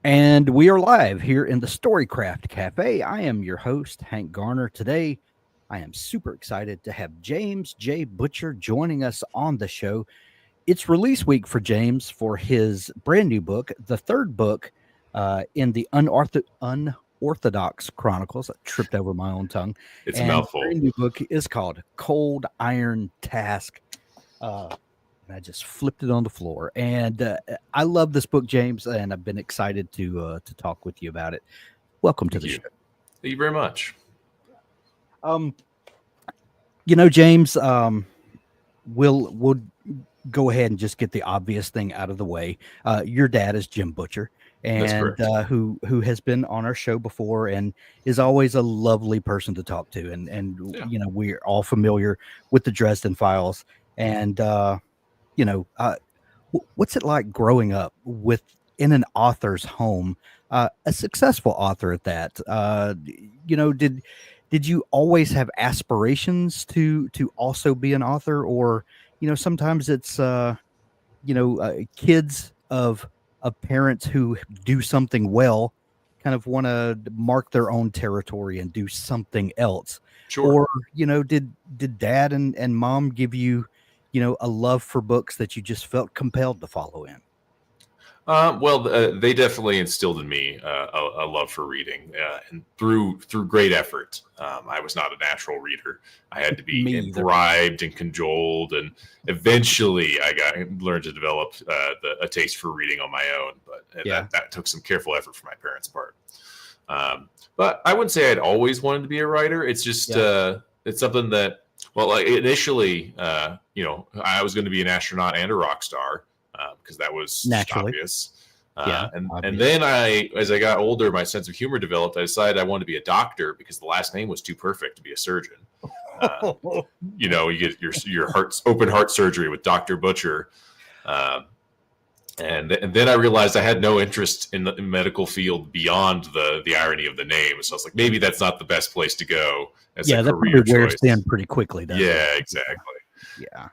And we are live here in the Storycraft Cafe. I am your host, Hank Garner. Today, I am super excited to have James J. Butcher joining us on the show. It's release week for James for his brand new book, the third book in the Unorthodox Chronicles. I tripped over my own tongue. It's a And the mouthful. brand new book is called Cold Iron Task. And I just flipped it on the floor. And I love this book, James, and I've been excited to talk with you about it. Welcome to the show. Thank you very much. James, we'll go ahead and just get the obvious thing out of the way. Your dad is Jim Butcher, and who has been on our show before and is always a lovely person to talk to. And Yeah. We're all familiar with the Dresden Files. And what's it like growing up in an author's home, a successful author at that? Did you always have aspirations to also be an author, or sometimes it's kids of parents who do something well kind of want to mark their own territory and do something else? Sure. Or did dad and mom give you a love for books that you just felt compelled to follow in? They definitely instilled in me a love for reading, and through great effort. I was not a natural reader. I had to be bribed and cajoled, and eventually I learned to develop a taste for reading on my own. But that took some careful effort from my parents' part. But I wouldn't say I'd always wanted to be a writer. It's just it's something that. Well, like initially, I was going to be an astronaut and a rock star because that was obvious. And then as I got older, my sense of humor developed. I decided I wanted to be a doctor because the last name was too perfect to be a surgeon. You get your open heart surgery with Dr. Butcher. And then I realized I had no interest in the medical field beyond the irony of the name. So I was like, maybe that's not the best place to go as a career choice. Wears thin pretty quickly. Yeah, exactly. Yeah.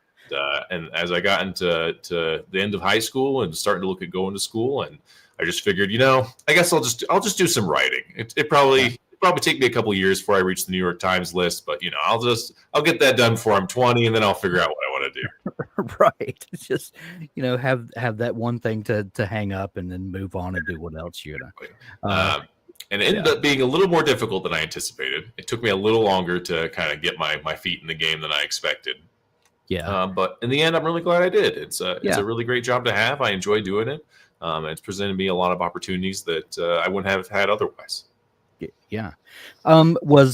And as I got into the end of high school and starting to look at going to school, and I just figured, I guess I'll just do some writing. It probably take me a couple of years before I reach the New York Times list, but I'll get that done before I'm 20, and then I'll figure out what I want to do. Right. It's just, have that one thing to hang up and then move on and do what else you're gonna. And it ended up being a little more difficult than I anticipated. It took me a little longer to kind of get my feet in the game than I expected. Yeah. But in the end, I'm really glad I did. It's a really great job to have. I enjoy doing it. It's presented me a lot of opportunities that I wouldn't have had otherwise. Yeah. We'll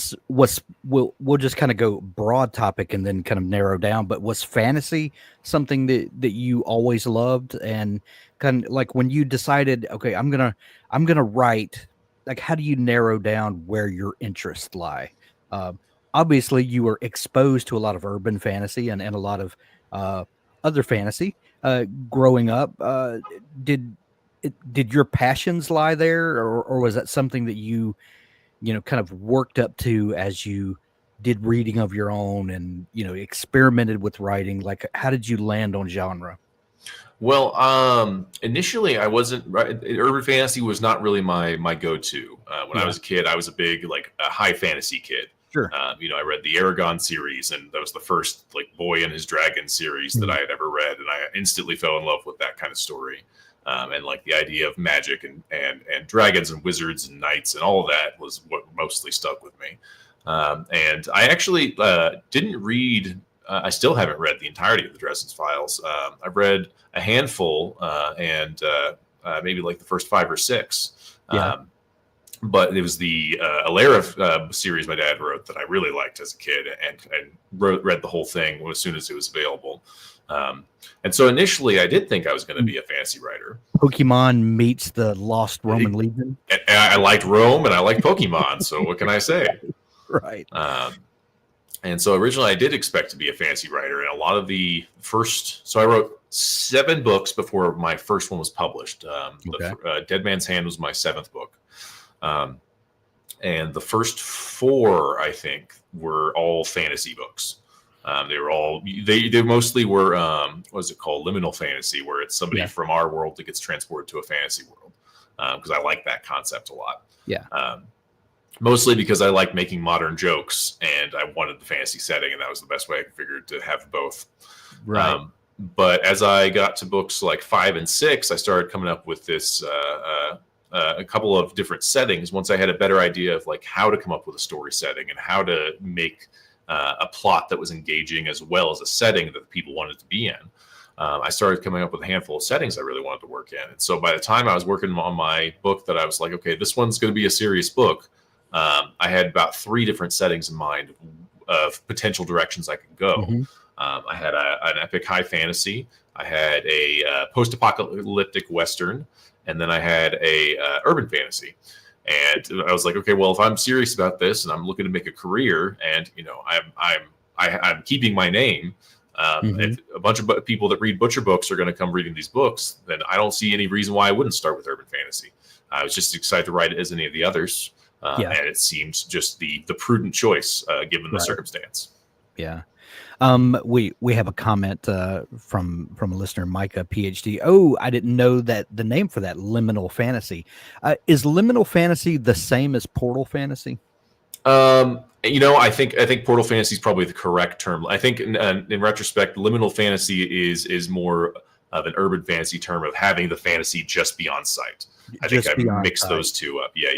just kind of go broad topic and then kind of narrow down, but was fantasy something that you always loved? And kind of like when you decided, okay, I'm going to write, like, how do you narrow down where your interests lie? Obviously you were exposed to a lot of urban fantasy and a lot of other fantasy growing up. Did your passions lie there, or was that something that you kind of worked up to as you did reading of your own and experimented with writing? Like, how did you land on genre? Well, initially I wasn't right. Urban fantasy was not really my go-to. When I was a kid, I was a big a high fantasy kid. Sure. I read the Aragon series, and that was the first Boy and His Dragon series that I had ever read, and I instantly fell in love with that kind of story. And the idea of magic and dragons and wizards and knights and all of that was what mostly stuck with me. And I actually didn't read. I still haven't read the entirety of the Dresden Files. I've read a handful and maybe the first 5 or 6. But it was the Alara series my dad wrote that I really liked as a kid, and read the whole thing as soon as it was available. And so initially I did think I was going to be a fantasy writer. Pokemon meets the Lost Roman Legion. And I liked Rome and I liked Pokemon. So what can I say? Right. And so originally I did expect to be a fantasy writer, and a lot of so I wrote 7 books before my first one was published. Dead Man's Hand was my 7th book. And the first 4, I think, were all fantasy books. They mostly were, what is it called? Liminal fantasy, where it's somebody from our world that gets transported to a fantasy world. because I like that concept a lot. Yeah. Mostly because I like making modern jokes, and I wanted the fantasy setting, and that was the best way I figured to have both. Right. But as I got to books like 5 and 6, I started coming up with this a couple of different settings. Once I had a better idea of like how to come up with a story setting and how to make a plot that was engaging as well as a setting that people wanted to be in. I started coming up with a handful of settings I really wanted to work in. And so by the time I was working on my book that I was like, okay, this one's going to be a serious book, I had about 3 different settings in mind of potential directions I could go. Mm-hmm. I had an epic high fantasy. I had a post-apocalyptic Western, and then I had a urban fantasy. And I was like, okay, well, if I'm serious about this and I'm looking to make a career, and I'm keeping my name, if a bunch of people that read butcher books are going to come reading these books, then I don't see any reason why I wouldn't start with urban fantasy. I was just excited to write it as any of the others, and it seems just the prudent choice given the circumstance. Yeah. We have a comment from a listener, Micah PhD. Oh, I didn't know that the name for that, liminal fantasy. Is liminal fantasy the same as portal fantasy? I think portal fantasy is probably the correct term. I think in retrospect, liminal fantasy is more of an urban fantasy term of having the fantasy just beyond sight. I think I mixed those two up. Yeah.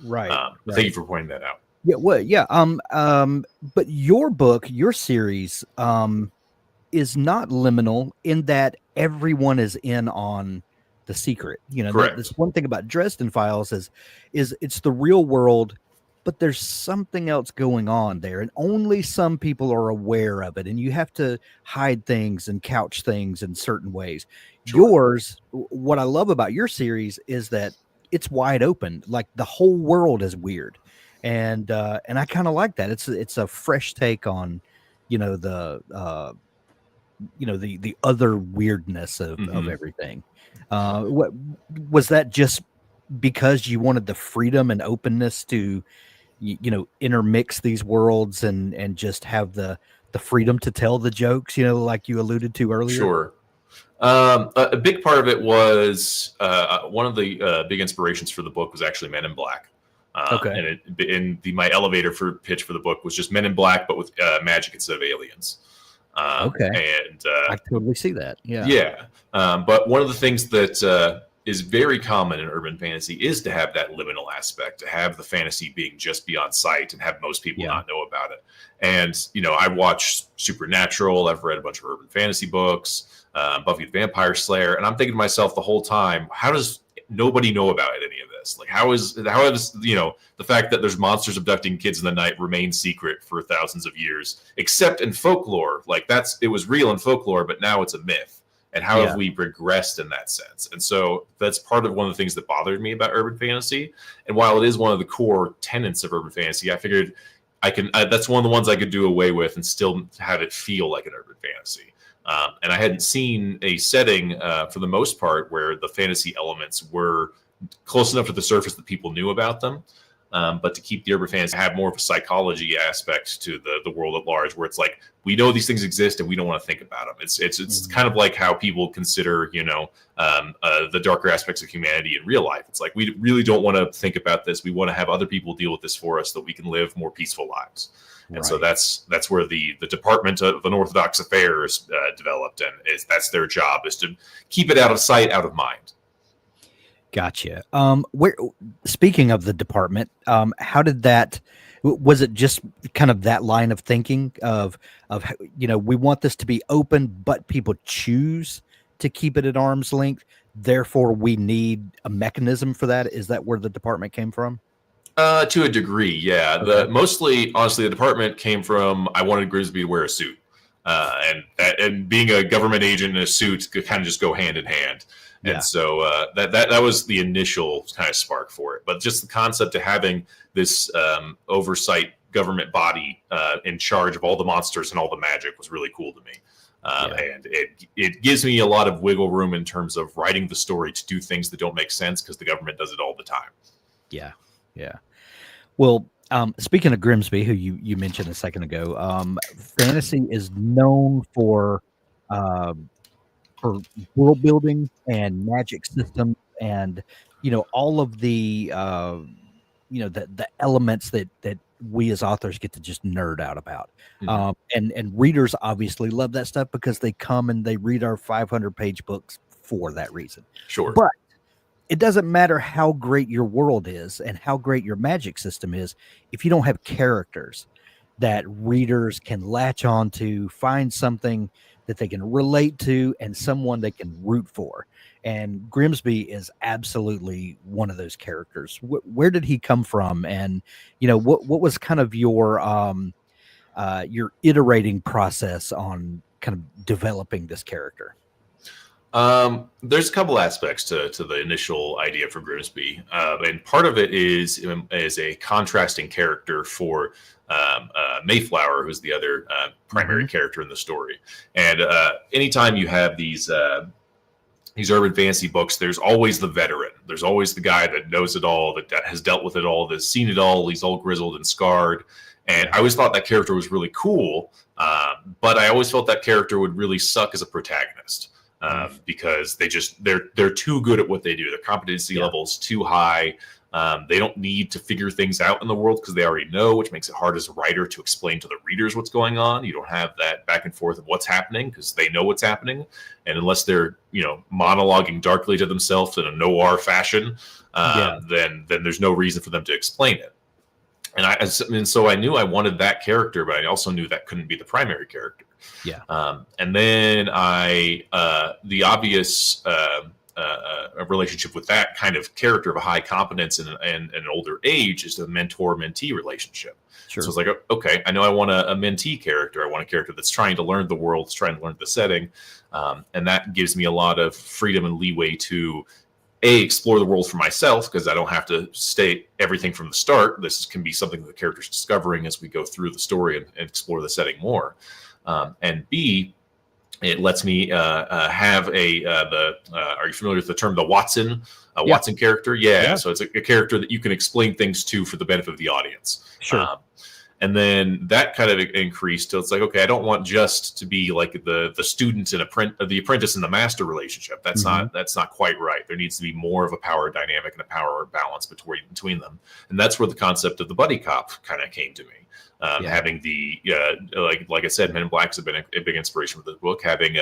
Right. Thank you for pointing that out. Yeah, well, yeah. But your book, your series, is not liminal in that everyone is in on the secret. This one thing about Dresden Files is it's the real world, but there's something else going on there, and only some people are aware of it, and you have to hide things and couch things in certain ways. Sure. Yours, what I love about your series is that it's wide open. Like the whole world is weird. And I kind of like that. It's a fresh take on, the other weirdness of everything. What was that? Just because you wanted the freedom and openness to, intermix these worlds and just have the freedom to tell the jokes, like you alluded to earlier. Sure. A big part of it was one of the big inspirations for the book was actually Men in Black. Okay. And my elevator for pitch for the book was just Men in Black, but with magic instead of aliens. Okay. And I totally see that. Yeah. Yeah. But one of the things that is very common in urban fantasy is to have that liminal aspect, to have the fantasy being just beyond sight and have most people not know about it. And, I watched Supernatural. I've read a bunch of urban fantasy books, Buffy the Vampire Slayer. And I'm thinking to myself the whole time, how does nobody know about any of this? Like, how is the fact that there's monsters abducting kids in the night remain secret for thousands of years, except in folklore? Like it was real in folklore, but now it's a myth. And how have we regressed in that sense? And so that's part of one of the things that bothered me about urban fantasy. And while it is one of the core tenets of urban fantasy, I figured that's one of the ones I could do away with and still have it feel like an urban fantasy. And I hadn't seen a setting, for the most part, where the fantasy elements were close enough to the surface that people knew about them. But to keep the urban fantasy, have more of a psychology aspect to the world at large, where it's like, we know these things exist and we don't want to think about them. It's kind of like how people consider, the darker aspects of humanity in real life. It's like, we really don't want to think about this. We want to have other people deal with this for us so that we can live more peaceful lives. And so that's where the Department of Unorthodox Affairs developed, and that's their job, is to keep it out of sight, out of mind. Gotcha. Speaking of the department, how did that? Was it just kind of that line of thinking of we want this to be open, but people choose to keep it at arm's length. Therefore, we need a mechanism for that. Is that where the department came from? To a degree, yeah. Okay. Mostly, honestly, the department came from, I wanted Grimsby to wear a suit, and being a government agent in a suit could kind of just go hand in hand. And so that was the initial kind of spark for it. But just the concept of having this oversight government body in charge of all the monsters and all the magic was really cool to me. And it gives me a lot of wiggle room in terms of writing the story to do things that don't make sense because the government does it all the time. Yeah. Yeah. Well, speaking of Grimsby, who you mentioned a second ago, fantasy is known for world building and magic systems and all of the the elements that we as authors get to just nerd out about. Mhm. And readers obviously love that stuff because they come and they read our 500-page books for that reason. Sure. But it doesn't matter how great your world is and how great your magic system is if you don't have characters that readers can latch on to, find something that they can relate to, and someone they can root for. And Grimsby is absolutely one of those characters. Where did he come from? And what was kind of your iterating process on kind of developing this character? There's a couple aspects to the initial idea for Grimsby, and part of it is a contrasting character for Mayflower, who's the other primary Hmm. character in the story. And anytime you have these urban fantasy books, there's always the veteran. There's always the guy that knows it all, that has dealt with it all, that's seen it all. He's all grizzled and scarred. And I always thought that character was really cool, but I always felt that character would really suck as a protagonist. Because they're too good at what they do. Their competency level is too high. They don't need to figure things out in the world because they already know, which makes it hard as a writer to explain to the readers what's going on. You don't have that back and forth of what's happening because they know what's happening, and unless they're monologuing darkly to themselves in a noir fashion, then there's no reason for them to explain it. And so I knew I wanted that character, but I also knew that couldn't be the primary character. Yeah. And then the obvious relationship with that kind of character of a high competence and an older age is the mentor-mentee relationship. Sure. So it's like, okay, I know I want a mentee character. I want a character that's trying to learn the world, that's trying to learn the setting. And that gives me a lot of freedom and leeway to explore the world for myself, because I don't have to state everything from the start. This can be something that the character's discovering as we go through the story and explore the setting more. And B, it lets me have are you familiar with the term the Watson Watson character? Yeah. So it's a character that you can explain things to for the benefit of the audience. Sure. And then that kind of increased till it's like, okay, I don't want just to be like the student and the apprentice and the master relationship. That's not quite right. There needs to be more of a power dynamic and a power balance between them. And that's where the concept of the buddy cop kind of came to me. Having the like I said, Men in Black has been a big inspiration for this book. Having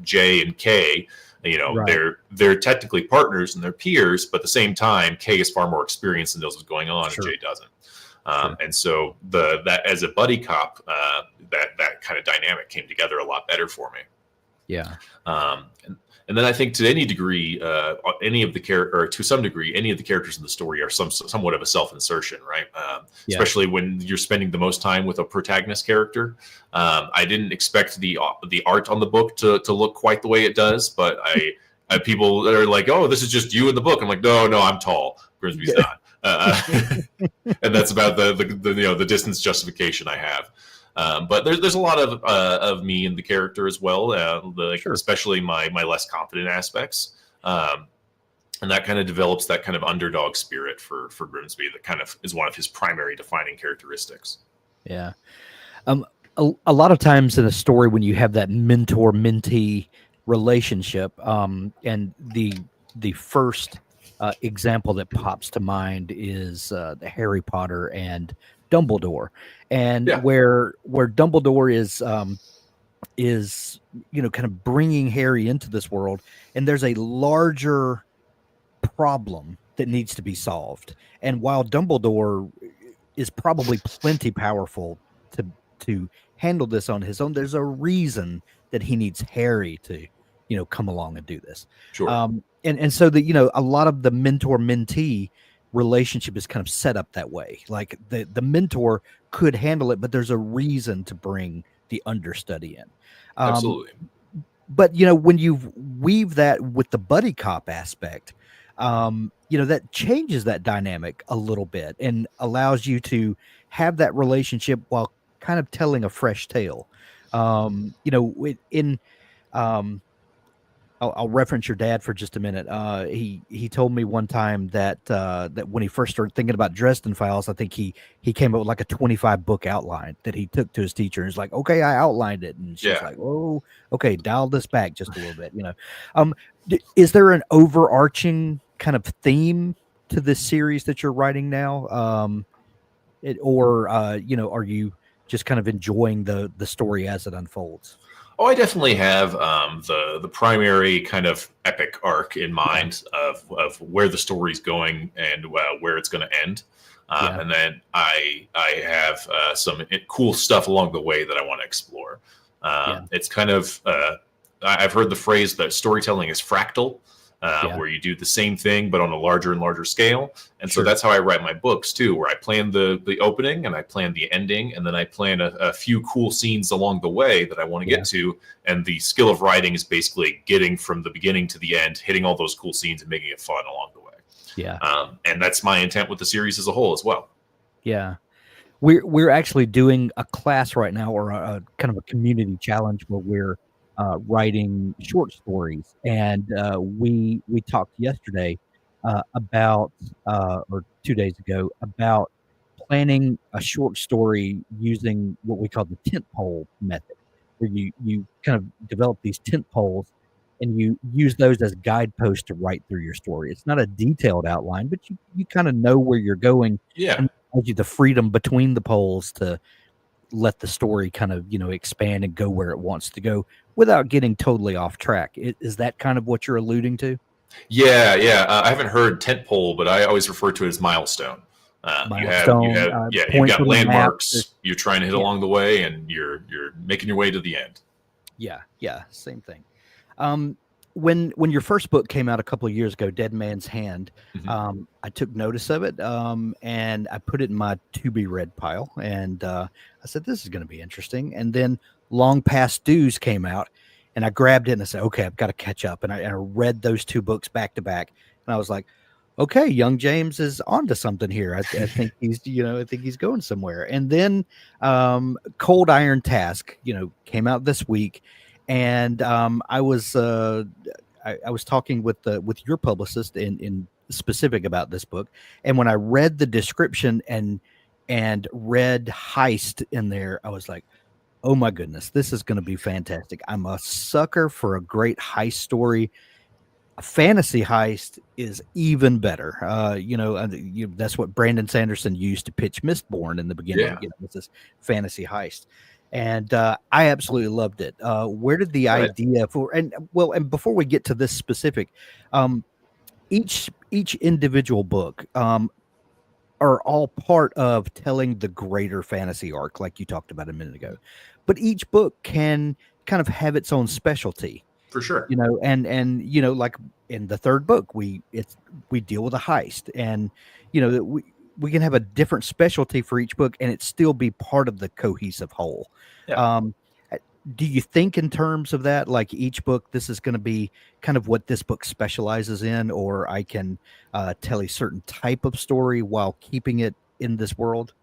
J and K, they're technically partners and they're peers, but at the same time, K is far more experienced and knows what's going on, and J doesn't. And so that as a buddy cop, that kind of dynamic came together a lot better for me. Yeah. And then I think to any degree, any of the to some degree, any of the characters in the story are somewhat of a self-insertion, right? Especially when you're spending the most time with a protagonist character. I didn't expect the art on the book to look quite the way it does, but people are like, "Oh, this is just you in the book." I'm like, "No, I'm tall. Grimsby's not." And that's about the distance justification I have. But there's a lot of me in the character as well, especially my less confident aspects, and that kind of develops that kind of underdog spirit for Grimsby that kind of is one of his primary defining characteristics. Yeah. A lot of times in a story when you have that mentor-mentee relationship, and the first example that pops to mind is the Harry Potter and Dumbledore, and where Dumbledore is kind of bringing Harry into this world, and there's a larger problem that needs to be solved. And while Dumbledore is probably plenty powerful to handle this on his own, there's a reason that he needs Harry to come along and do this. Sure. And so a lot of the mentor-mentee relationship is kind of set up that way. Like the mentor could handle it, but there's a reason to bring the understudy in. Absolutely. But when you weave that with the buddy cop aspect, that changes that dynamic a little bit and allows you to have that relationship while kind of telling a fresh tale. I'll reference your dad for just a minute. He told me one time that that when he first started thinking about Dresden Files, I think he came up with like a 25 book outline that he took to his teacher and was like, "Okay, I outlined it," and she's like, "Oh, okay, dial this back just a little bit." Is there an overarching kind of theme to this series that you're writing now? Or are you just kind of enjoying the story as it unfolds? Oh, I definitely have the primary kind of epic arc in Yeah, mind of where the story's going and where it's going to end. yeah, And then I have some cool stuff along the way that I want to explore. yeah, It's kind of I've heard the phrase that storytelling is fractal, yeah. where you do the same thing but on a larger and larger scale. And so Sure. that's how I write my books too, where I plan the opening and I plan the ending, and then I plan a few cool scenes along the way that I want to Yeah, get to. And the skill of writing is basically getting from the beginning to the end, hitting all those cool scenes and making it fun along the way. yeah, And that's my intent with the series as a whole as well. yeah. We're actually doing a class right now, or a kind of a community challenge where we're writing short stories, and we talked yesterday about or 2 days ago about planning a short story using what we call the tent pole method, where you kind of develop these tent poles and you use those as guideposts to write through your story. It's not a detailed outline, but you kind of know where you're going, Yeah. and gives you the freedom between the poles to let the story kind of expand and go where it wants to go without getting totally off track. Is that kind of what you're alluding to? Yeah, yeah. I haven't heard tentpole, but I always refer to it as milestone. Milestone, You've points got on the map. landmarks you're trying to hit Yeah, along the way, and you're making your way to the end. yeah, yeah, same thing. Um, when your first book came out a couple of years ago, Dead Man's Hand, Mhm. I took notice of it, and I put it in my to be read pile, and I said this is going to be interesting. And then Long Past Dues came out, and I grabbed it and I said, okay, I've got to catch up. And I read those two books back to back, and I was like, okay, young James is onto something here. I think I think he's going somewhere. And then Cold Iron Task, came out this week, and I was talking with your publicist in specific about this book, and when I read the description and read heist in there, I was like, oh my goodness, this is going to be fantastic. I'm a sucker for a great heist story. A fantasy heist is even better. That's what Brandon Sanderson used to pitch Mistborn in the beginning. Yeah, With this fantasy heist, and I absolutely loved it. Where did the right, idea for and before we get to this specific, um, each individual book are all part of telling the greater fantasy arc, like you talked about a minute ago. But each book can kind of have its own specialty, for sure. and like in the third book we deal with a heist, and that we can have a different specialty for each book and it still be part of the cohesive whole. Yeah. um uh, do you think in terms of that, like each book, this is going to be kind of what this book specializes in, or I can tell a certain type of story while keeping it in this world?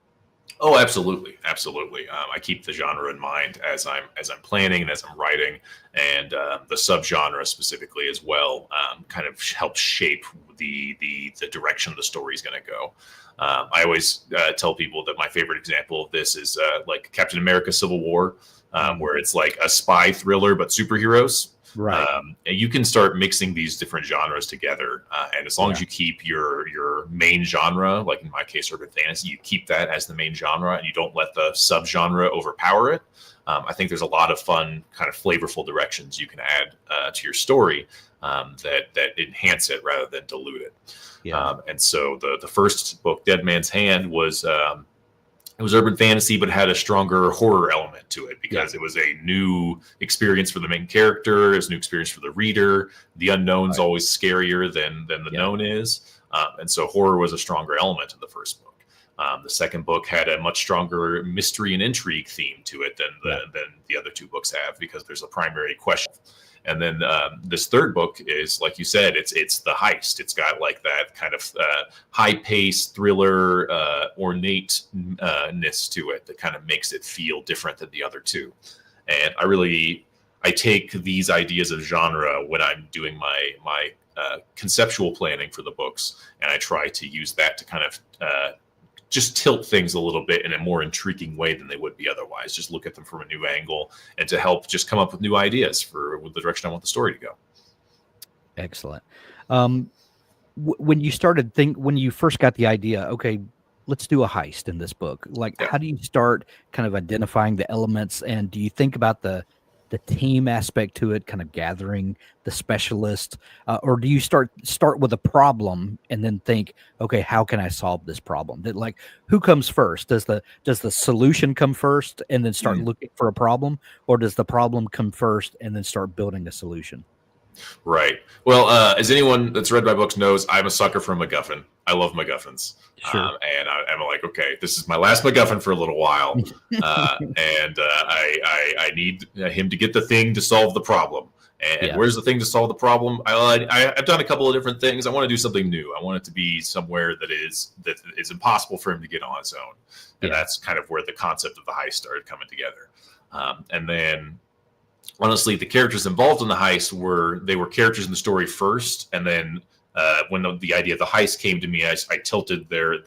Oh, absolutely, absolutely. I keep the genre in mind as I'm planning and as I'm writing, and the subgenre specifically as well. Kind of helps shape the direction the story is going to go. I always tell people that my favorite example of this is like Captain America: Civil War, Mm. where it's like a spy thriller but superheroes. Right. And you can start mixing these different genres together, and as long as Yeah. you keep your main genre, like in my case, urban fantasy, you keep that as the main genre, and you don't let the subgenre overpower it. I think there's a lot of fun, kind of flavorful directions you can add to your story that enhance it rather than dilute it. Yeah. And so the first book, Dead Man's Hand, it was urban fantasy, but had a stronger horror element to it Yeah. because it was a new experience for the main character. It was a new experience for the reader. The unknown's Right. always scarier than the Yeah. known is, and so horror was a stronger element in the first book. The second book had a much stronger mystery and intrigue theme to it Yeah. than the other two books have, because there's a primary question. And then this third book is, like you said, it's the heist. It's got like that kind of high-paced thriller, ornateness to it that kind of makes it feel different than the other two. And I take these ideas of genre when I'm doing my conceptual planning for the books, and I try to use that to kind of just tilt things a little bit in a more intriguing way than they would be otherwise. Just look at them from a new angle, and to help just come up with new ideas for the direction I want the story to go. Excellent. Um, when you first got the idea, okay, let's do a heist in this book. Like, Yeah. how do you start kind of identifying the elements, and do you think about the team aspect to it, kind of gathering the specialist, or do you start with a problem and then think, okay, how can I solve this problem? That, like, who comes first? Does the solution come first and then start Mm. looking for a problem, or does the problem come first and then start building a solution? Right. Well, as anyone that's read my books knows, I'm a sucker for a MacGuffin. I love MacGuffins. Sure. I'm like, okay, this is my last MacGuffin for a little while, I need him to get the thing to solve the problem. And Yeah. where's the thing to solve the problem? I've done a couple of different things. I want to do something new. I want it to be somewhere that is impossible for him to get on his own, and that's kind of where the concept of the heist started coming together. And then, honestly, the characters involved in the heist were characters in the story first, and then when the idea of the heist came to me, I tilted their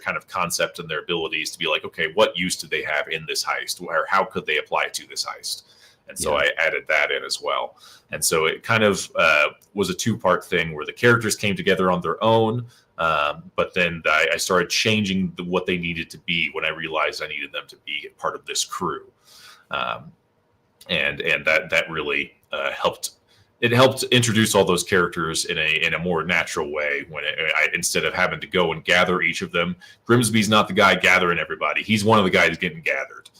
kind of concept and their abilities to be like, okay, what use do they have in this heist, or how could they apply to this heist? And so I added that in as well. And so it kind of was a two-part thing where the characters came together on their own, but then I started changing what they needed to be when I realized I needed them to be part of this crew. And that really helped. It helped introduce all those characters in a more natural way. When instead of having to go and gather each of them, Grimsby's not the guy gathering everybody. He's one of the guys getting gathered,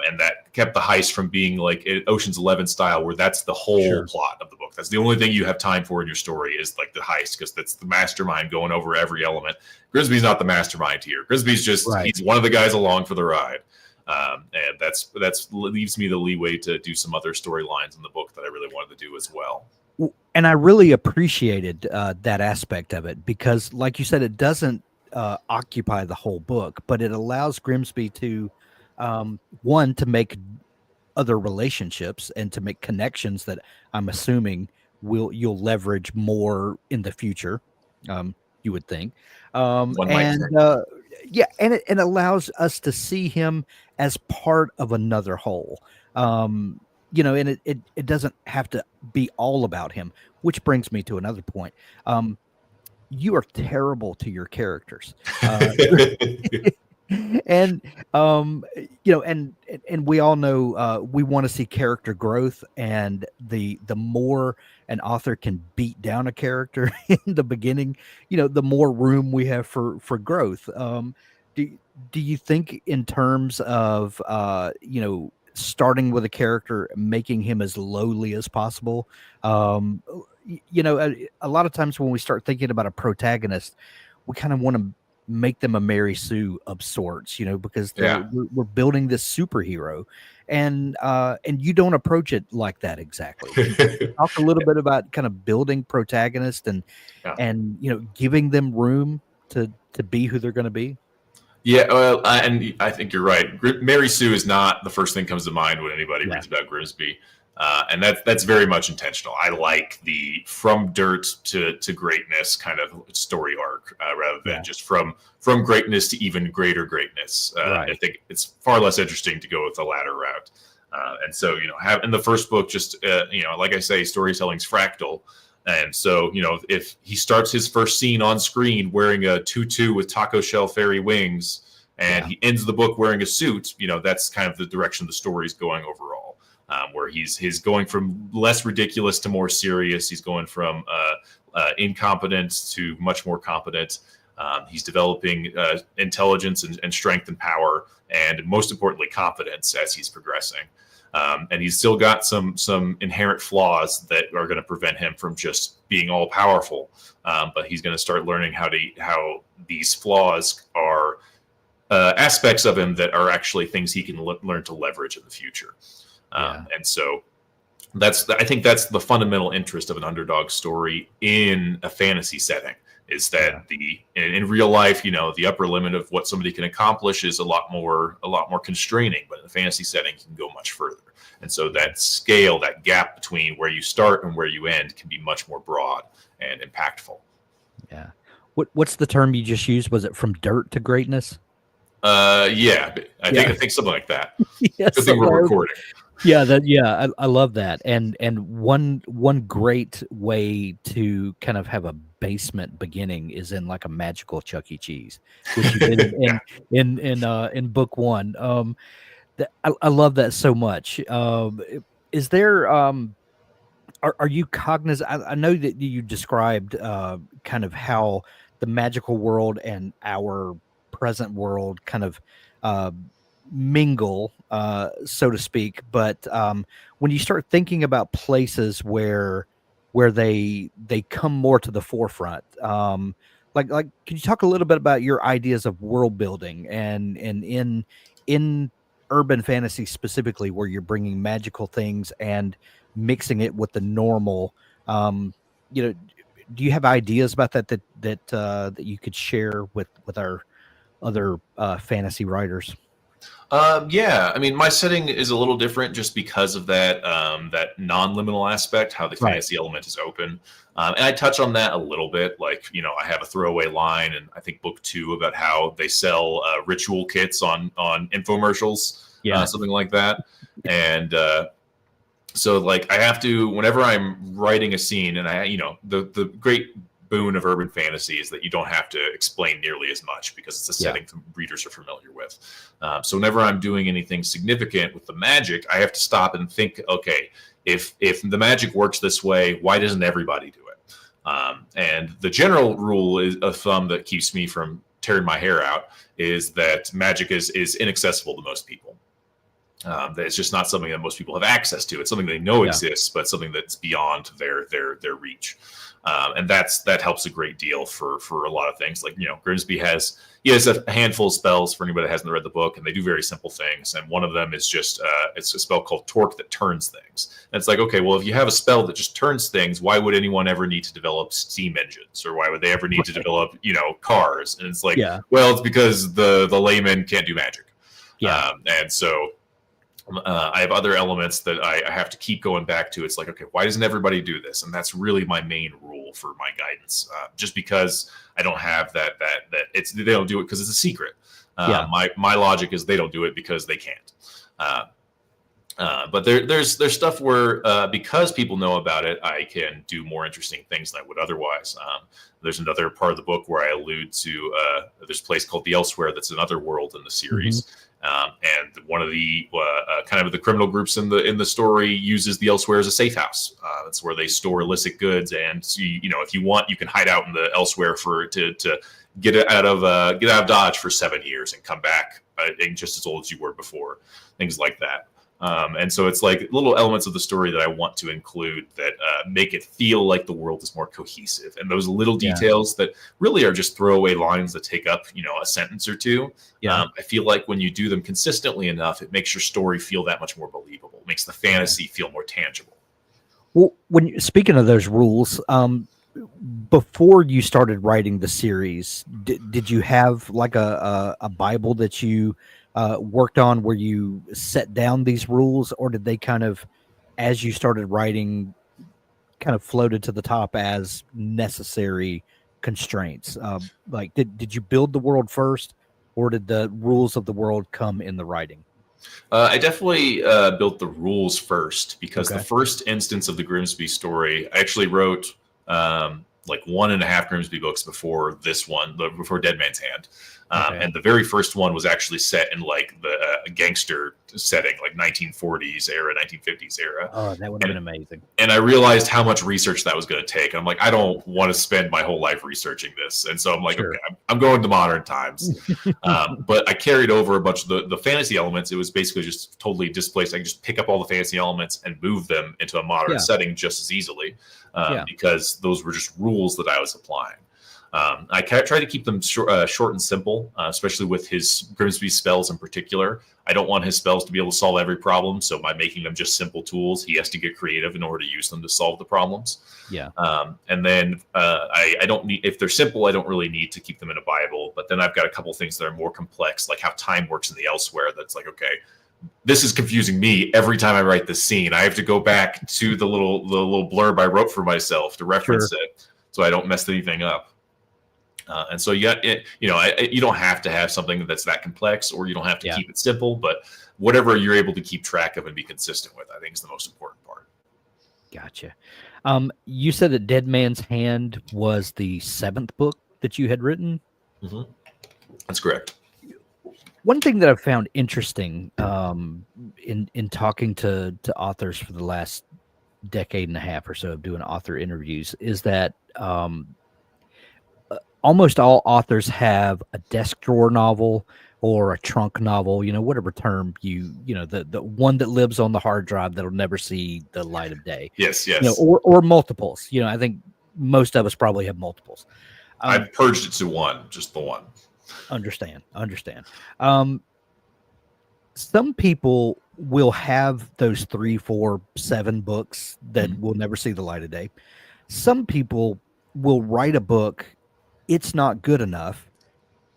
and that kept the heist from being like Ocean's 11 style, where that's the whole plot of the book. That's the only thing you have time for in your story is like the heist, because that's the mastermind going over every element. Grimsby's not the mastermind here. Grimsby's just he's one of the guys along for the ride. And that's leaves me the leeway to do some other storylines in the book that I really wanted to do as well. And I really appreciated that aspect of it, because, like you said, it doesn't occupy the whole book, but it allows Grimsby to one, to make other relationships and to make connections that I'm assuming you'll leverage more in the future. You would think, and it allows us to see him as part of another whole. And it doesn't have to be all about him, which brings me to another point. You are terrible to your characters. And and we all know we want to see character growth, and the more an author can beat down a character in the beginning, the more room we have for growth. Do you think, in terms of starting with a character, making him as lowly as possible? A lot of times when we start thinking about a protagonist, we kind of want to make them a Mary Sue of sorts, because we're building this superhero, and you don't approach it like that exactly. Can you talk a little bit about kind of building protagonists and giving them room to be who they're going to be? Yeah, well, and I think you're right. Mary Sue is not the first thing that comes to mind when anybody reads about Grimsby. And that's very much intentional. I like the from dirt to greatness kind of story arc, rather than just from greatness to even greater greatness. I think it's far less interesting to go with the latter route. And so, in the first book, just like I say, storytelling's fractal. And so, if he starts his first scene on screen wearing a tutu with taco shell fairy wings, and he ends the book wearing a suit, that's kind of the direction the story's going overall. Where he's going from less ridiculous to more serious. He's going from incompetent to much more competent. He's developing intelligence and strength and power, and most importantly, confidence as he's progressing. And he's still got some inherent flaws that are going to prevent him from just being all powerful. But he's going to start learning how these flaws are aspects of him that are actually things he can learn to leverage in the future. And so I think that's the fundamental interest of an underdog story in a fantasy setting, is that in real life, the upper limit of what somebody can accomplish is a lot more constraining, but in a fantasy setting, you can go much further. And so that scale, that gap between where you start and where you end, can be much more broad and impactful. Yeah. What's the term you just used? Was it from dirt to greatness? I think something like that. Good thing we're recording. I love that. And one great way to kind of have a basement beginning is in like a magical Chuck E. Cheese, which you did Yeah. in book one. I love that so much. Is there are you cognizant? I know that you described kind of how the magical world and our present world kind of uh, mingle, so to speak. But when you start thinking about places where they come more to the forefront, could you talk a little bit about your ideas of world building and in urban fantasy specifically, where you're bringing magical things and mixing it with the normal? Um, you know, do you have ideas about that you could share with our other fantasy writers? Yeah, I mean, my setting is a little different just because of that non-liminal aspect, how the Right. fantasy element is open, and I touch on that a little bit. Like, I have a throwaway line, and I think book two about how they sell ritual kits on infomercials, Yeah. something like that, and so like I have to whenever I'm writing a scene, and the great boon of urban fantasy is that you don't have to explain nearly as much because it's a Yeah. setting readers are familiar with. So whenever I'm doing anything significant with the magic, I have to stop and think, okay, if the magic works this way, why doesn't everybody do it? And the general rule is a thumb that keeps me from tearing my hair out is that magic is inaccessible to most people. That it's just not something that most people have access to. It's something they know Yeah. exists, but something that's beyond their reach. And that helps a great deal for a lot of things. Like, Grimsby has a handful of spells for anybody that hasn't read the book, and they do very simple things. And one of them is just it's a spell called Torque that turns things. And it's like, okay, well, if you have a spell that just turns things, why would anyone ever need to develop steam engines, or why would they ever need to develop cars? And it's like, Yeah. well, it's because the layman can't do magic. Yeah. And so I have other elements that I have to keep going back to. It's like, okay, why doesn't everybody do this? And that's really my main rule for my guidance. Just because I don't have that they don't do it because it's a secret. Yeah. My logic is they don't do it because they can't. But there's stuff where because people know about it, I can do more interesting things than I would otherwise. There's another part of the book where I allude to there's a place called the Elsewhere that's another world in the series. And one of the kind of the criminal groups in the story uses the Elsewhere as a safe house. That's where they store illicit goods, and if you want, you can hide out in the Elsewhere to get out of Dodge for 7 years and come back just as old as you were before. Things like that. And so it's like little elements of the story that I want to include that make it feel like the world is more cohesive. And those little details that really are just throwaway lines that take up, a sentence or two. Yeah. I feel like when you do them consistently enough, it makes your story feel that much more believable. It makes the fantasy feel more tangible. Well, speaking of those rules, before you started writing the series, did you have like a Bible that you worked on where you set down these rules, or did they kind of, as you started writing, kind of floated to the top as necessary constraints? Like, did you build the world first, or did the rules of the world come in the writing? I definitely built the rules first because the first instance of the Grimsby story, I actually wrote like 1.5 Grimsby books before this one, before Dead Man's Hand. And the very first one was actually set in like the gangster setting, like 1940s era, 1950s era. Oh, that would have been amazing. And I realized how much research that was going to take. And I'm like, I don't want to spend my whole life researching this. And so I'm like, okay, I'm going to modern times. But I carried over a bunch of the fantasy elements. It was basically just totally displaced. I can just pick up all the fantasy elements and move them into a modern setting just as easily because those were just rules that I was applying. I try to keep them short and simple, especially with his Grimsby spells in particular. I don't want his spells to be able to solve every problem, so by making them just simple tools, he has to get creative in order to use them to solve the problems. Yeah. And then I don't need, if they're simple, I don't really need to keep them in a Bible. But then I've got a couple things that are more complex, like how time works in the Elsewhere. That's like, okay, this is confusing me every time I write this scene. I have to go back to the little blurb I wrote for myself to reference it, so I don't mess anything up. And so you don't have to have something that's that complex, or you don't have to Yeah. keep it simple, but whatever you're able to keep track of and be consistent with, I think is the most important part. Gotcha. You said that Dead Man's Hand was the 7th book that you had written. Mm-hmm. That's correct. One thing that I've found interesting in talking to authors for the last decade and a half or so of doing author interviews is that almost all authors have a desk drawer novel or a trunk novel, whatever term the one that lives on the hard drive that'll never see the light of day. Yes. Or multiples. I think most of us probably have multiples. I've purged it to one, just the one. Understand. Some people will have those 3, 4, 7 books that will never see the light of day. Some people will write a book, it's not good enough,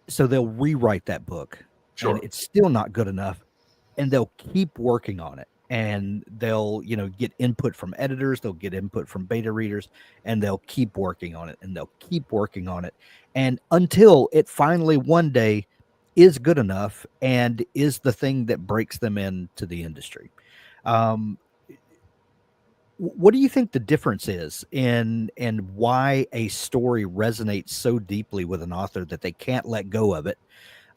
so they'll rewrite that book. Sure. And it's still not good enough, and they'll keep working on it. And they'll, get input from editors, they'll get input from beta readers, and they'll keep working on it, and they'll keep working on it. And until it finally one day is good enough and is the thing that breaks them into the industry. What do you think the difference is in why a story resonates so deeply with an author that they can't let go of it?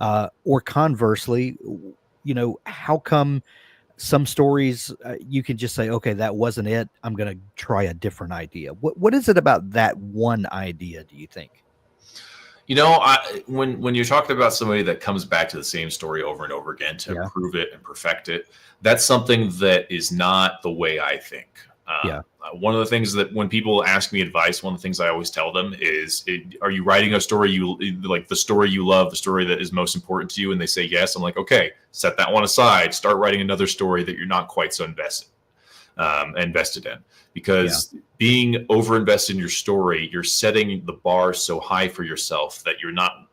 Or conversely, how come some stories you can just say, okay, that wasn't it, I'm going to try a different idea? What is it about that one idea, do you think? When you're talking about somebody that comes back to the same story over and over again to improve it and perfect it, that's something that is not the way I think. One of the things that when people ask me advice, one of the things I always tell them is, are you writing a story you like, the story you love, the story that is most important to you? And they say yes. I'm like, okay, set that one aside. Start writing another story that you're not quite so invested in. Because being over-invested in your story, you're setting the bar so high for yourself that you're not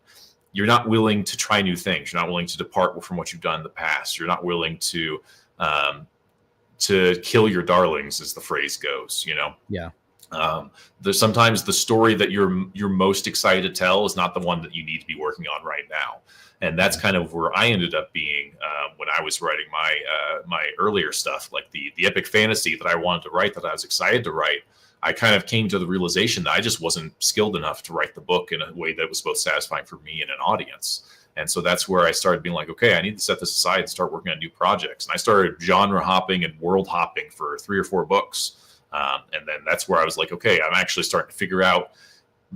willing to try new things. You're not willing to depart from what you've done in the past. You're not willing to kill your darlings, as the phrase goes. There's sometimes the story that you're most excited to tell is not the one that you need to be working on right now. And that's kind of where I ended up being when I was writing my earlier stuff, like the epic fantasy that I wanted to write, that I was excited to write. I kind of came to the realization that I just wasn't skilled enough to write the book in a way that was both satisfying for me and an audience. And so that's where I started being like, okay, I need to set this aside and start working on new projects. And I started genre hopping and world hopping for 3 or 4 books. And then that's where I was like, okay, I'm actually starting to figure out,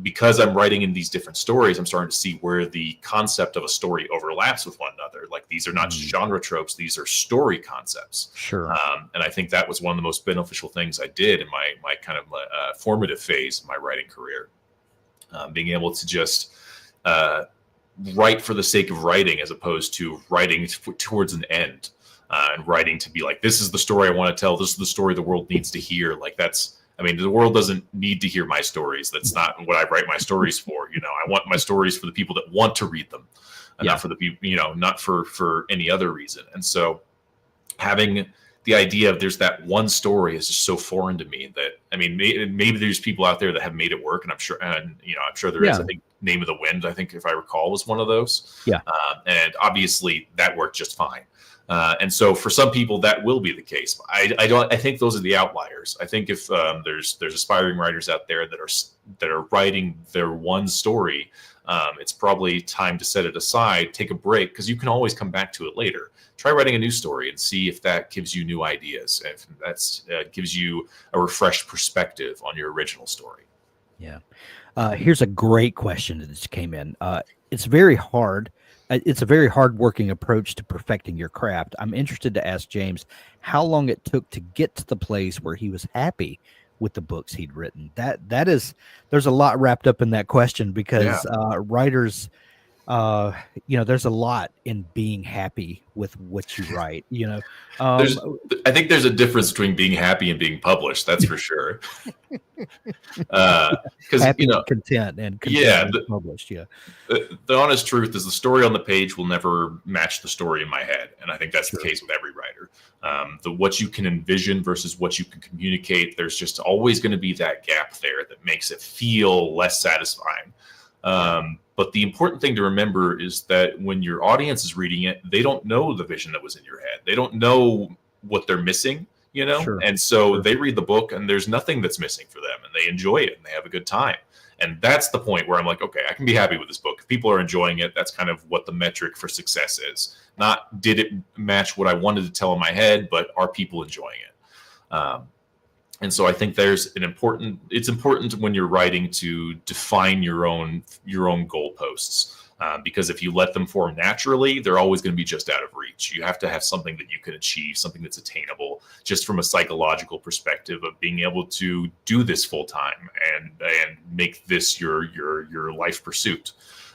because I'm writing in these different stories, I'm starting to see where the concept of a story overlaps with one another. Like, these are not just genre tropes, these are story concepts. Sure. And I think that was one of the most beneficial things I did in my kind of formative phase of my writing career. Being able to just write for the sake of writing, as opposed to writing towards an end, and writing to be like, this is the story I want to tell. This is the story the world needs to hear. Like, the world doesn't need to hear my stories. That's not what I write my stories for. I want my stories for the people that want to read them, and not for the people, not for any other reason. And so having the idea of there's that one story is just so foreign to me that, maybe there's people out there that have made it work, and I'm sure there is. I think Name of the Wind, I think, if I recall, was one of those. And obviously that worked just fine. And so for some people that will be the case. I think those are the outliers. I think if there's aspiring writers out there that are writing their one story, it's probably time to set it aside, take a break, because you can always come back to it later. Try writing a new story and see if that gives you new ideas, if that gives you a refreshed perspective on your original story. Yeah. Here's a great question that just came in. It's very hard. It's a very hard-working approach to perfecting your craft. I'm interested to ask James how long it took to get to the place where he was happy with the books he'd written. There's a lot wrapped up in that question, because writers, there's a lot in being happy with what you write. I think there's a difference between being happy and being published. That's for sure. Because happy, content, and published. The honest truth is, the story on the page will never match the story in my head, and I think that's the case with every writer. What you can envision versus what you can communicate, there's just always going to be that gap there that makes it feel less satisfying. But the important thing to remember is that when your audience is reading it, they don't know the vision that was in your head. They don't know what they're missing, Sure. and so Sure. they read the book and there's nothing that's missing for them, and they enjoy it and they have a good time. And that's the point where I'm like, okay, I can be happy with this book. If people are enjoying it, that's kind of what the metric for success is. Not did it match what I wanted to tell in my head, but are people enjoying it? And so I think it's important when you're writing to define your own goalposts. Because if you let them form naturally, they're always going to be just out of reach. You have to have something that you can achieve, something that's attainable, just from a psychological perspective of being able to do this full time and make this your life pursuit.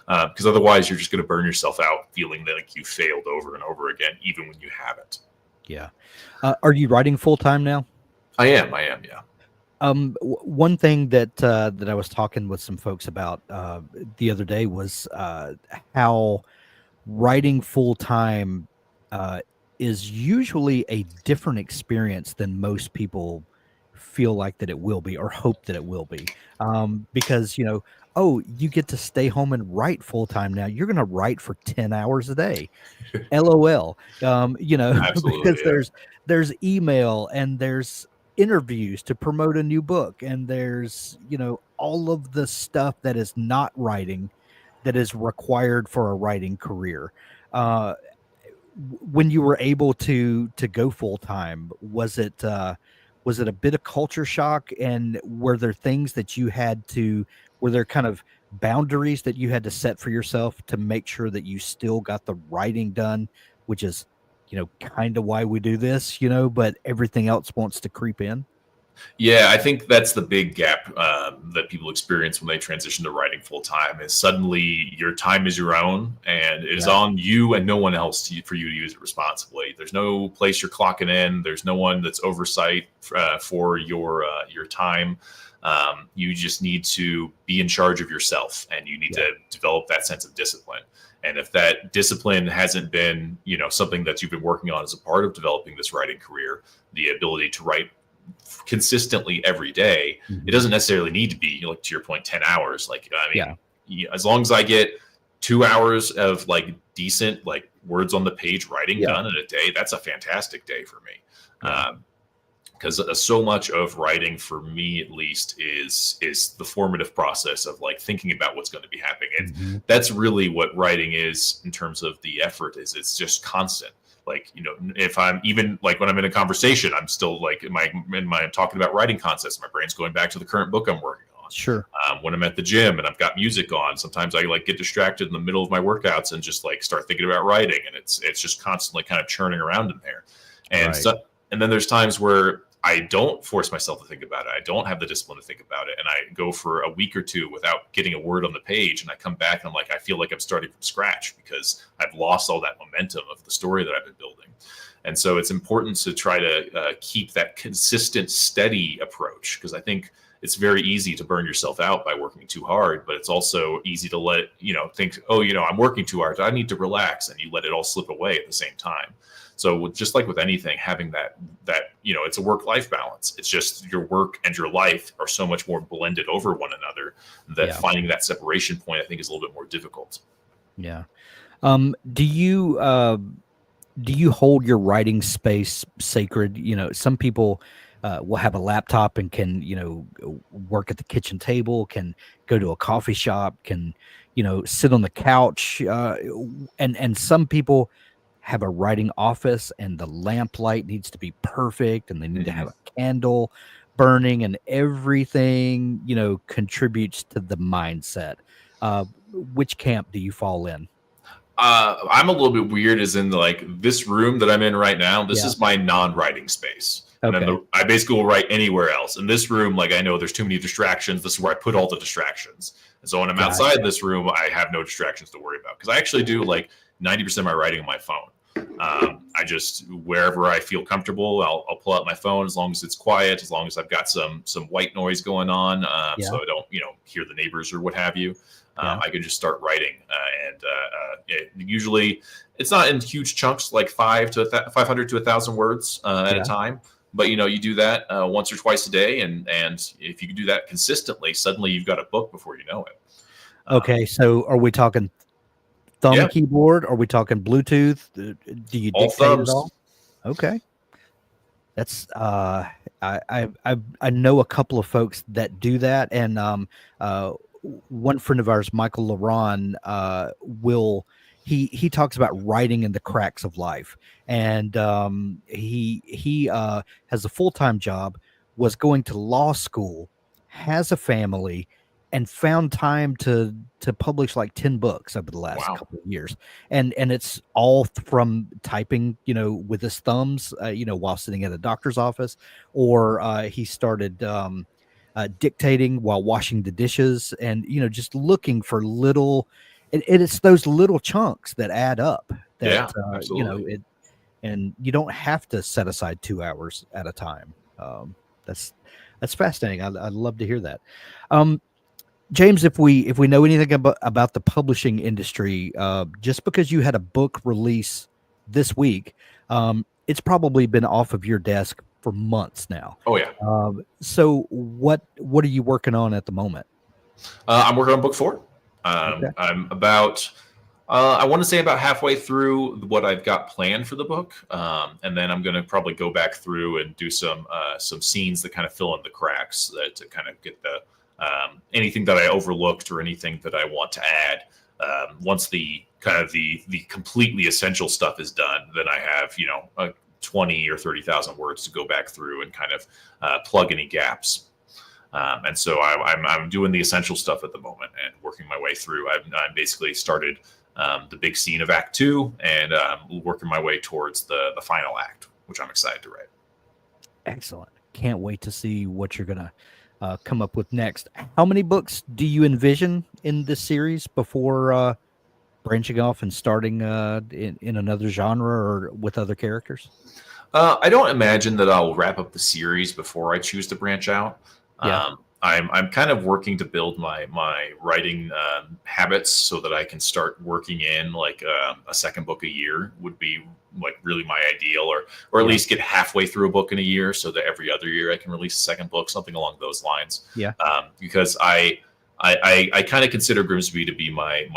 Because otherwise, you're just going to burn yourself out, feeling that like you failed over and over again, even when you haven't. Yeah. Are you writing full time now? I am. Yeah. One thing that I was talking with some folks about the other day was how writing full time is usually a different experience than most people feel like that it will be or hope that it will be. Because oh, you get to stay home and write full time now. You're going to write for 10 hours a day. LOL. Absolutely. Because Yeah. there's email and there's interviews to promote a new book, and there's all of the stuff that is not writing that is required for a writing career. uh when you were able to go full time, was it a bit of culture shock, and were there things that you had to were there kind of boundaries that you had to set for yourself to make sure that you still got the writing done, which is kind of why we do this, but everything else wants to creep in? Yeah, I think that's the big gap that people experience when they transition to writing full time. Is suddenly your time is your own, and it is Yeah. on you and no one else for you to use it responsibly. There's no place you're clocking in. There's no one that's oversight for your time. You just need to be in charge of yourself, and you need Yeah. to develop that sense of discipline. And if that discipline hasn't been, something that you've been working on as a part of developing this writing career, the ability to write consistently every day, it Mhm. doesn't necessarily need to be, like, to your point, 10 hours. Like, I Yeah. mean, as long as I get 2 hours of like decent, like, words on the page writing Yeah. done in a day, that's a fantastic day for me. Yeah. Because so much of writing, for me at least, is the formative process of like thinking about what's going to be happening, and Mhm. that's really what writing is in terms of the effort. Is it's just constant. Like, if I'm even like when I'm in a conversation, I'm still like in my talking about writing concepts, my brain's going back to the current book I'm working on. Sure. When I'm at the gym and I've got music on, sometimes I like get distracted in the middle of my workouts and just like start thinking about writing, and it's just constantly kind of churning around in there. And Right. so, and then there's times where I don't force myself to think about it. I don't have the discipline to think about it, and I go for a week or two without getting a word on the page, and I come back and I'm like, I feel like I'm starting from scratch because I've lost all that momentum of the story that I've been building. And so it's important to try to keep that consistent, steady approach, because I think it's very easy to burn yourself out by working too hard, but it's also easy to let think, oh, I'm working too hard, I need to relax, and you let it all slip away at the same time. So just like with anything, having that it's a work-life balance. It's just your work and your life are so much more blended over one another that Yeah. finding that separation point, I think, is a little bit more difficult. Yeah. Do you hold your writing space sacred? Some people will have a laptop and can, work at the kitchen table, can go to a coffee shop, can, sit on the couch. And some people have a writing office and the lamplight needs to be perfect and they need to have Mhm. a candle burning and everything, contributes to the mindset. Which camp do you fall in? I'm a little bit weird, as in like this room that I'm in right now. This Yeah. is my non-writing space, and then Okay. I basically will write anywhere else. In this room, like, I know there's too many distractions. This is where I put all the distractions. And so when I'm outside Gotcha. this room, I have no distractions to worry about, because I actually do like 90% of my writing on my phone. I just, wherever I feel comfortable, I'll pull out my phone, as long as it's quiet, as long as I've got some white noise going on, Yeah. so I don't hear the neighbors or what have you. Yeah. I can just start writing, and usually it's not in huge chunks, like 500 to 1,000 words at a Yeah. time. But you do that once or twice a day, and if you can do that consistently, suddenly you've got a book before you know it. Okay, so are we talking thumb Yeah, keyboard? Are we talking Bluetooth? Do you all dictate at all? thumbs. Okay. That's I know a couple of folks that do that, and uh, one friend of ours, Michael Laron, will he talks about writing in the cracks of life, and he has a full time job, was going to law school, has a family, and found time to publish like 10 books over the last Wow. couple of years, and it's all from typing, with his thumbs, while sitting at a doctor's office, or he started dictating while washing the dishes, and just looking for little. It's those little chunks that add up. That Yeah, absolutely. it, and you don't have to set aside 2 hours at a time. That's that's fascinating. I'd love to hear that. Um, James, if we know anything about the publishing industry, just because you had a book release this week, it's probably been off of your desk for months now. Oh yeah. So what are you working on at the moment? I'm working on book 4. Okay, I'm about, I want to say about halfway through what I've got planned for the book, and then I'm going to probably go back through and do some scenes that kind of fill in the cracks, to kind of get the anything that I overlooked or anything that I want to add. Once the kind of the completely essential stuff is done, then I have 20 or 30,000 words to go back through and kind of plug any gaps. And so I'm doing the essential stuff at the moment and working my way through. I'm basically started the big scene of Act 2 and working my way towards the final act, which I'm excited to write. excellent. Can't wait to see what you're gonna come up with next. How many books do you envision in this series before branching off and starting in another genre or with other characters? I don't imagine that I'll wrap up the series before I choose to branch out. Yeah, I'm kind of working to build my writing habits so that I can start working in like a second book a year would be like really my ideal, or at yeah, least get halfway through a book in a year so that every other year I can release a second book, something along those lines. yeah, Because I kind of consider Grimsby to be my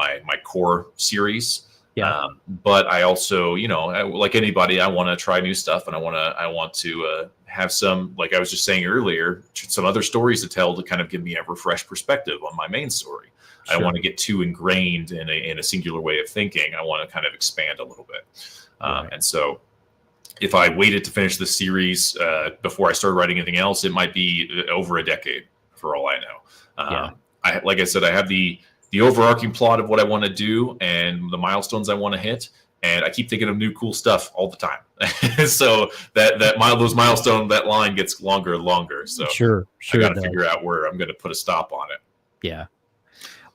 core series. yeah. But I also, like anybody, I want to try new stuff, and I want to have some, like I was just saying earlier, some other stories to tell to kind of give me a refreshed perspective on my main story. I don't Sure. want to get too ingrained in a singular way of thinking. I want to kind of expand a little bit. Right. And so if I waited to finish the series before I started writing anything else, it might be over a decade for all I know. Yeah. Like I said, I have the overarching plot of what I want to do and the milestones I want to hit, and I keep thinking of new cool stuff all the time. So those milestone, that line gets longer and longer. So Sure. I Sure got it to does. figure out where I'm going to put a stop on it. Yeah.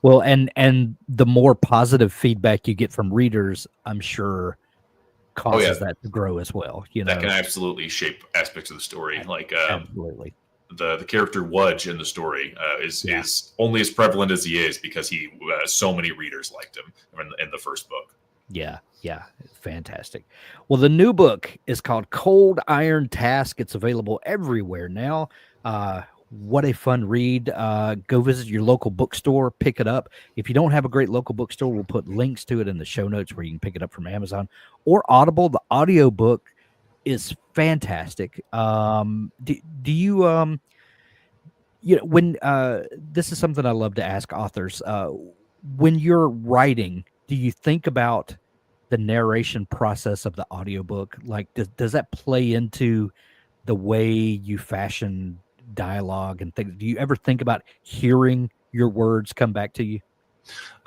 Well, and the more positive feedback you get from readers, I'm sure Oh yeah, causes that to grow as well. that can absolutely shape aspects of the story. Like Absolutely. the character Wudge in the story Yeah. is only as prevalent as he is because he so many readers liked him in the first book. Yeah. Yeah. Fantastic. Well, the new book is called Cold Iron Task. It's available everywhere now. What a fun read. Go visit your local bookstore, pick it up. If you don't have a great local bookstore, we'll put links to it in the show notes where you can pick it up from Amazon or Audible. The audiobook is fantastic. Do you when this is something I love to ask authors, when you're writing, do you think about the narration process of the audiobook? Like, does that play into the way you fashion dialogue and things? Do you ever think about hearing your words come back to you?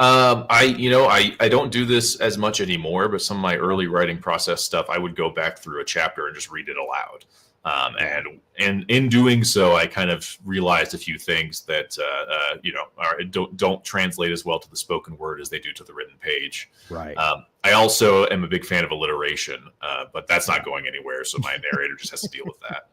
I don't do this as much anymore, but some of my early writing process stuff, I would go back through a chapter and just read it aloud. Yeah, And in doing so, I kind of realized a few things that don't translate as well to the spoken word as they do to the written page. right. I also am a big fan of alliteration, but that's not going anywhere. So my narrator just has to deal with that.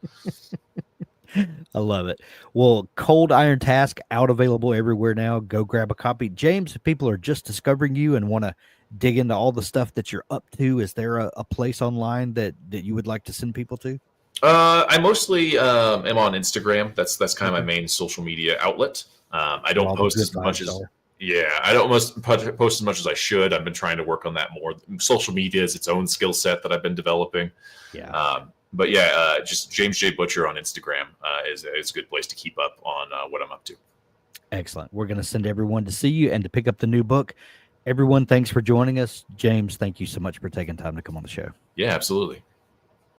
I love it. Well, Cold Iron Task out available everywhere now. Go grab a copy. James, if people are just discovering you and want to dig into all the stuff that you're up to, is there a place online that you would like to send people to? I mostly am on Instagram. That's kind of Okay. my main social media outlet. I Where don't all the post good as much vibes as are. Yeah, I don't post as much as I should. I've been trying to work on that more. Social media is its own skill set that I've been developing. Yeah. But yeah, just James J. Butcher on Instagram is a good place to keep up on what I'm up to. Excellent. We're going to send everyone to see you and to pick up the new book. Everyone, thanks for joining us. James, thank you so much for taking time to come on the show. Yeah, absolutely.